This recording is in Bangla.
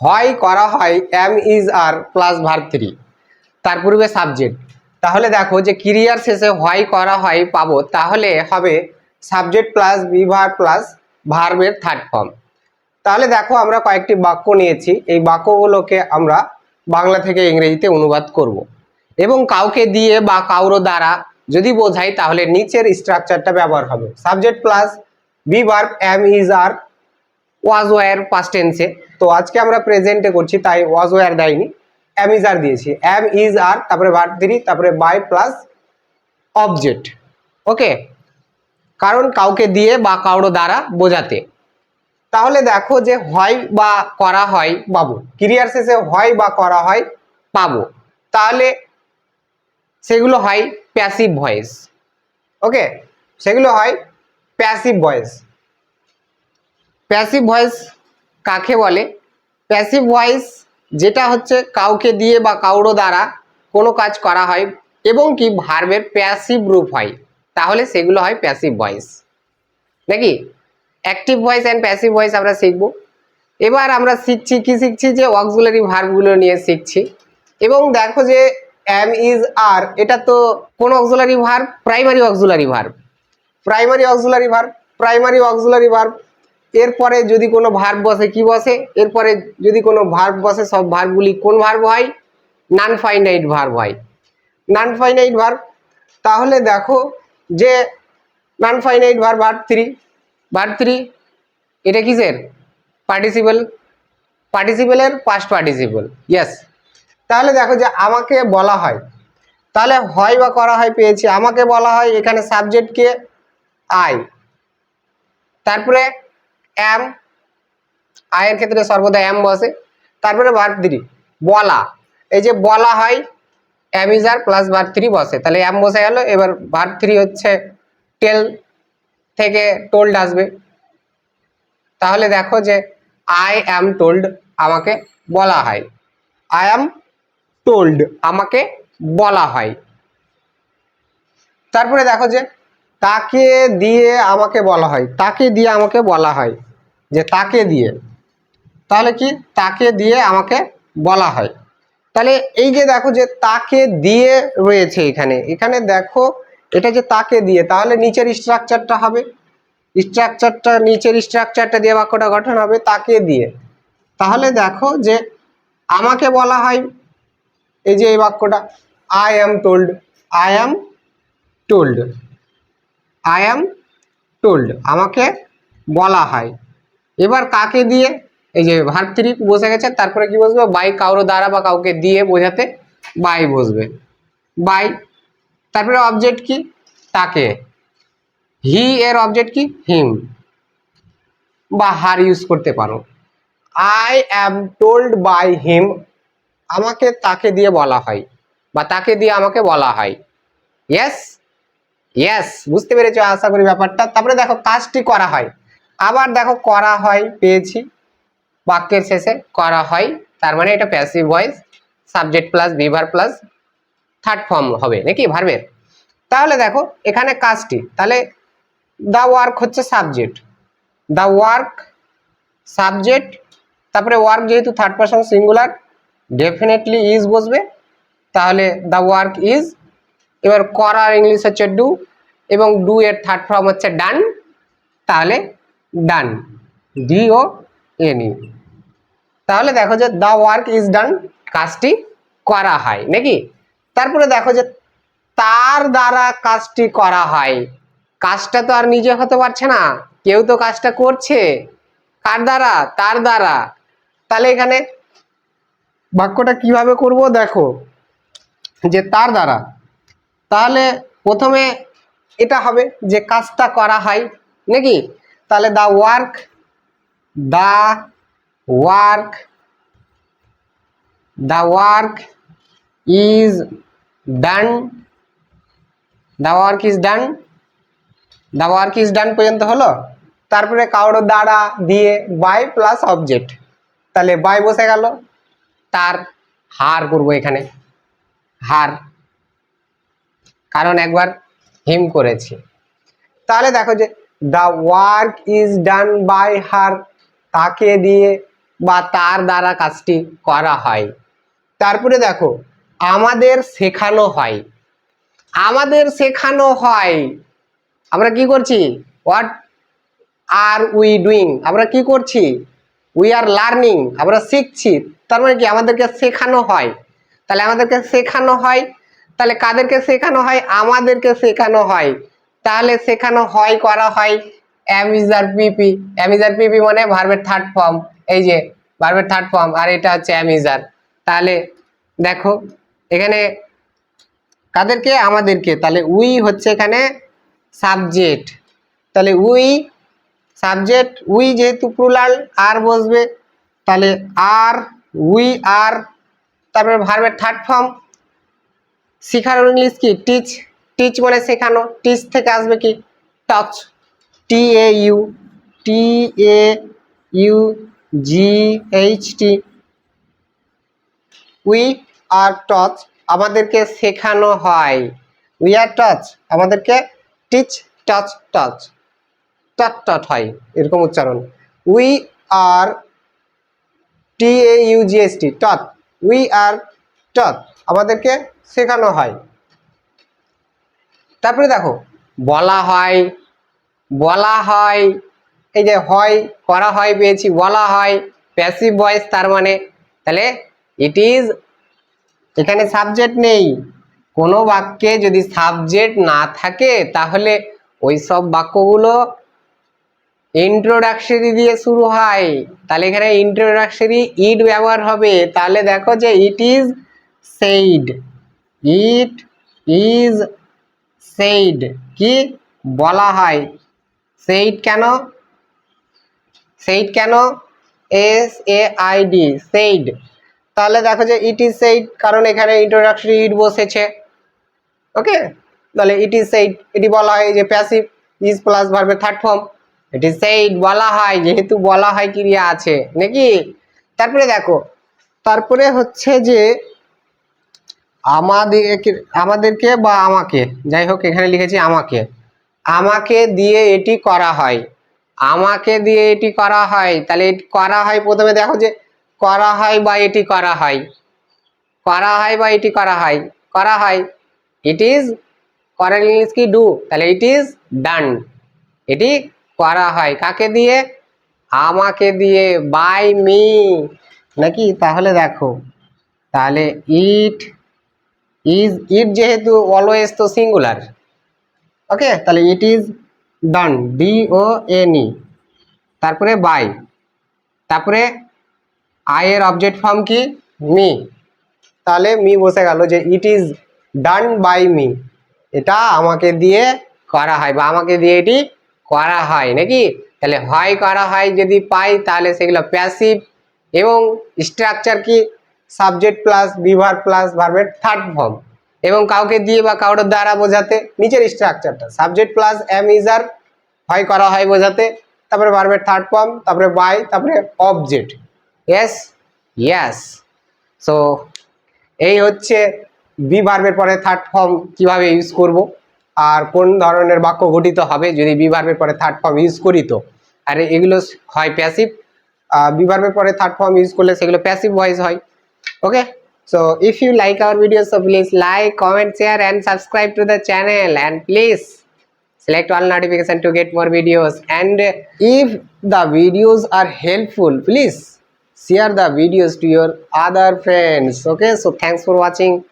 হয় করা হয় am is are plus verb three, তার পূর্বে সাবজেক্ট। তাহলে দেখো যে ক্রিয়ার শেষে হয় করা হয় পাবো, তাহলে হবে subject plus B verb plus ভার্বের থার্ড ফর্ম। তাহলে দেখো আমরা কয়েকটি বাক্য নিয়েছি, এই বাক্যগুলোকে আমরা বাংলা থেকে ইংরেজিতে অনুবাদ করব এবং কাউকে দিয়ে বা কারো দ্বারা যদি বোঝাই তাহলে নিচের স্ট্রাকচারটা ব্যবহার হবে। Subject plus B verb am is are was were past টেন্সে, তো আজকে আমরা প্রেজেন্টে করছি তাই ওয়াজ ওয়ার দেয়নি, এম ইজ আর দিয়েছি। এম ইজ আর তারপরে ভার্ব থ্রি তারপরে বাই প্লাস অবজেক্ট। ওকে, কারণ কাউকে দিয়ে বা কারো দ্বারা বোঝাতে। তাহলে দেখো যে হয় বা করা হয় পাবো, ক্রিয়ার শেষে হয় বা করা হয় পাবো, তাহলে সেগুলো হয় প্যাসিভ ভয়েস। ওকে, সেগুলো হয় প্যাসিভ ভয়েস। প্যাসিভ ভয়েস কাকে বলে? প্যাসিভ ভয়েস যেটা হচ্ছে কাউকে দিয়ে বা কারো দ্বারা কোনো কাজ করা হয় এবং কি ভার্বের প্যাসিভ রূপ হয়, তাহলে সেগুলো হয় প্যাসিভ ভয়েস নাকি। Active voice and passive voice আমরা শিখবো। এবার আমরা শিখছি কি শিখছি যে অক্সিলারি ভার্বগুলো নিয়ে শিখছি। এবং দেখো যে এম ইজ আর এটা তো কোন auxiliary verb? Primary auxiliary verb. Primary auxiliary verb, primary auxiliary verb এরপরে যদি কোনো ভার্ব বসে কি বসে? এরপরে যদি কোনো ভার্ব বসে সব ভার্বগুলি কোন ভার্ব হয়? নন ফাইনাইট ভার্ব হয়। নন ফাইনাইট ভার্ব, তাহলে দেখো যে non finite verb verb three, verb three এটা কিসের? পার্টিসিপল, পার্টিসিপলের পাস্ট পার্টিসিপল। ইয়েস, তাহলে দেখো যে আমাকে বলা হয়, তাহলে হয় বা করা হয় পেয়েছি। আমাকে বলা হয়, এখানে সাবজেক্টকে আই, তারপরে এম, আয়ের ক্ষেত্রে সর্বদা এম বসে, তারপরে ভার্ব থ্রি বলা। এই যে বলা হয় am is are plus verb three বসে, তাহলে এম বসে গেল। এবার ভার্ব থ্রি হচ্ছে টেল থেকে টোল্ড আসবে, তাহলে দেখো যে আই অ্যাম টোল্ড আমাকে বলা হয়, আই অ্যাম টোল্ড আমাকে বলা হয়। তারপরে দেখো যে তাকে দিয়ে আমাকে বলা হয়, তাকে দিয়ে আমাকে বলা হয়, যে তাকে দিয়ে, তাহলে কি তাকে দিয়ে আমাকে বলা হয়। তাহলে এই যে দেখো যে তাকে দিয়ে রয়েছে এখানে, এখানে দেখো এটা যে তাকে দিয়ে, তাহলে নিচের স্ট্রাকচারটা হবে, স্ট্রাকচারটা নিচের স্ট্রাকচারটা দিয়ে বাক্যটা গঠন হবে তাকে দিয়ে। তাহলে দেখো যে আমাকে বলা হয়, এই যে এই বাক্যটা I am told, I am told, I am told আমাকে বলা হয়। এবার কাকে দিয়ে? এই যে ভার্ব থ্রি বসে গেছে, তারপরে কি বসবে? বাই, কারো দ্বারা বা কাউকে দিয়ে বোঝাতে বাই বসবে, বাই। তারপরে অবজেক্ট কি? তাকে। হি এর অবজেক্ট কি? হিম বা হার ইউজ করতে পারো। I am told by him আমাকে তাকে দিয়ে বলা হয় বা তাকে দিয়ে আমাকে বলা হয়। ইয়েস, ইয়েস, বুঝতে পেরেছো আশা করি ব্যাপারটা। তারপরে দেখো কাজটি করা হয়, আবার দেখো করা হয় পেয়েছি, বাক্যের শেষে করা হয়, তার মানে এটা passive voice, subject plus B verb plus third form হবে নাকি ভার্বের। তাহলে দেখো এখানে কাজটি, তাহলে দা ওয়ার্ক হচ্ছে সাবজেক্ট, দা ওয়ার্ক সাবজেক্ট, তারপরে ওয়ার্ক যেহেতু third person singular definitely is বসবে, তাহলে দা ওয়ার্ক ইজ। এবার করার ইংলিশ হচ্ছে ডু এবং ডু এর থার্ড ফর্ম হচ্ছে ডান, তাহলে ডান, ডি ও এন ই। তাহলে দেখো যে দা ওয়ার্ক ইজ ডান কাজটি করা হয় নাকি। তারপরে দেখো যে তার দ্বারা কাজটি করা হয়, কাজটা তো আর নিজে হতে পারছে না, কেউ তো কাজটা করছে, কার দ্বারা? তার দ্বারা। তাহলে এখানে বাক্যটা কিভাবে করব দেখো যে তার দ্বারা, তাহলে প্রথমে এটা হবে যে কাজটা করা হয় নাকি, তাহলে the work, the work, the work is done, the work is done, the work is done পর্যন্ত হলো। তারপরে কারোর দ্বারা দিয়ে বাই প্লাস অবজেক্ট, তাহলে বাই বসে গেল, তার হার করবো এখানে, হার, কারণ একবার হিম করেছি। তাহলে দেখো যে the work is done by her, তাকে দিয়ে বা তার দ্বারা কাজটি করা হয়। তারপরে দেখো আমাদের শেখানো হয়, আমাদের শেখানো হয়, আমরা কি করছি, হোয়াট আর উই ডুইং, আমরা কি করছি, উই আর লার্নিং, আমরা শিখছি। তার মানে কি আমাদেরকে শেখানো হয়, তাহলে আমাদেরকে শেখানো হয়, তাহলে কাদেরকে শেখানো হয়, আমাদেরকে শেখানো হয়। তাহলে শেখানো হয় করা হয় am is R PP, am is আর পিপি মানে ভার্বের থার্ড ফর্ম, এই যে ভার্বের থার্ড ফর্ম, আর এটা হচ্ছে am is আর। তাহলে দেখো এখানে কাদেরকে, আমাদেরকে, তাহলে উই হচ্ছে এখানে সাবজেক্ট, তাহলে উই সাবজেক্ট, উই যেহেতু প্লুরাল আর বসবে, তাহলে আর উই আর, তারপরে ভার্বের থার্ড ফর্ম। শেখানোর ইংলিশ কি, টিচ, টিচ মানে শেখানো, টিচ থেকে আসবে কি taught, T A U, T A U G H T, we are taught, আমাদেরকে শেখানো হয়, উই আর টাচ, আমাদেরকে teach taught taught, taught taught হয় এরকম উচ্চারণ, we are T A U G S T taught, we are টাট, আমাদেরকে শেখানো হয়। তারপরে দেখো বলা হয়, বলা হয়, এই যে হয় করা হয় পেয়েছি, বলা হয় প্যাসিভ ভয়েস, তার মানে তাহলে ইট ইজ, এখানে সাবজেক্ট নেই, কোনো বাক্যে যদি সাবজেক্ট না থাকে তাহলে ওই সব বাক্যগুলো ইন্ট্রোডাক্টরি দিয়ে শুরু হয়, তাহলে এখানে ইন্ট্রোডাক্টরি ইট ব্যবহার হবে। তাহলে দেখো যে it is said, it is said, কি বলা হয়, সেইড কেন, সেইড কেন, S A I D, said, তাহলে দেখো যে ইট ইজ সেইড কারণ এখানে ইন্ট্রোডাক্টরি ইট বসেছে, ওকে, তাহলে ইট ইজ সেইড, এটি বলা হয়, যে প্যাসিভ ইজ প্লাস ভার্বের third form, it is said বলা হয়, যেহেতু বলা হয় ক্রিয়া আছে নাকি। তারপরে দেখো তারপরে হচ্ছে যে আমাদেরকে, আমাদেরকে বা আমাকে, যাই হোক এখানে লিখেছি আমাকে, আমাকে দিয়ে এটি করা হয়, আমাকে দিয়ে এটি করা হয়, তাহলে এটি করা হয়, প্রথমে দেখো যে করা হয় বা এটি করা হয়, করা হয় বা এটি করা হয়, করা হয়, ইট ইজ, করার ইংলিশ কি ডু, তাহলে ইট ইজ ডান, এটি করা হয় কাকে দিয়ে, আমাকে দিয়ে, বাই মি নাকি। তাহলে দেখো তাহলে ইট ইজ, ইট যেহেতু অলওয়েজ তো সিঙ্গুলার, ওকে, তাহলে it is done, D O N E, তারপরে বাই, তারপরে আই এর অবজেক্ট ফর্ম কি মি, তাহলে মি বসে গেল, যে it is done by me, এটা আমাকে দিয়ে করা হয় বা আমাকে দিয়ে এটি করা হয় নাকি। তাহলে হয় করা হয় যদি পাই তাহলে সেগুলো প্যাসিভ, এবং স্ট্রাকচার কি সাবজেক্ট প্লাস বিভার প্লাস ভার্বের থার্ড ফর্ম, এবং কাউকে দিয়ে বা কারোর দ্বারা বোঝাতে নিচের স্ট্রাকচারটা সাবজেক্ট প্লাস এম ইজার, হয় করা হয় বোঝাতে, তারপরে ভার্বের থার্ড ফর্ম, তারপরে বাই, তারপরে অবজেক্ট, ইয়েস ইয়েস। সো এই হচ্ছে বি ভার্বের পরে থার্ড ফর্ম কিভাবে ইউজ করব, আর কোন ধরনের বাক্য গঠিত হবে যদি বি ভার্বের পরে থার্ড ফর্ম ইউজ করি। তো আর এগুলো হয় প্যাসিভ, বি ভার্বের পরে থার্ড ফর্ম ইউজ করলে সেগুলো প্যাসিভ ভয়েস হয়, ওকে। So if you like our videos, so please like, comment, share and subscribe to the channel, and please select all notification to get more videos, and if the videos are helpful, please share the videos to your other friends, okay. So thanks for watching.